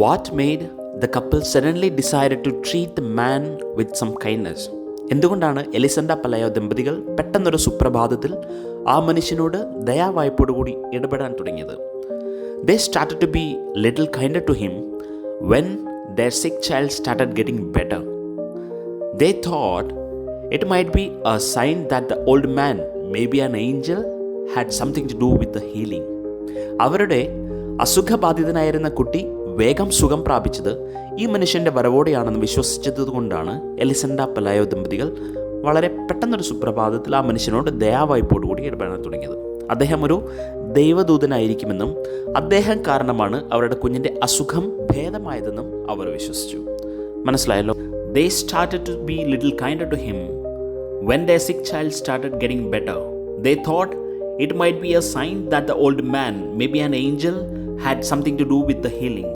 What made the couple suddenly decided to treat the man with some kindness? എന്തുകൊണ്ടാണ് എലിസണ്ട പലയോ ദമ്പതികൾ പെട്ടെന്നൊരു സുപ്രഭാതത്തിൽ ആ മനുഷ്യനോട് ദയാവായ്പോടുകൂടി ഇടപെടാൻ തുടങ്ങിയത്? They started to be little kinder to him when their sick child started getting better. They thought it might be a sign that the old man, maybe an angel, had something to do with the healing. അവരുടെ അസുഖബാധിതനായിരുന്ന കുട്ടി വേഗം സുഖം പ്രാപിച്ചത് ഈ മനുഷ്യൻ്റെ വരവോടെയാണെന്ന് വിശ്വസിച്ചതുകൊണ്ടാണ് എലിസണ്ട പലായോ ദമ്പതികൾ വളരെ പെട്ടെന്നൊരു സുപ്രഭാതത്തിൽ ആ മനുഷ്യനോട് ദയാവായ്പോടുകൂടി ഇടപെടാൻ തുടങ്ങിയത്. അദ്ദേഹം ഒരു ദൈവദൂതനായിരിക്കുമെന്നും അദ്ദേഹം കാരണമാണ് അവരുടെ കുഞ്ഞിൻ്റെ അസുഖം ഭേദമായതെന്നും അവർ വിശ്വസിച്ചു. മനസ്സിലായല്ലോ? They started to be little kinder to him when their sick child started getting better. They thought it might be a sign that the old man, maybe an angel, had something to do with the healing.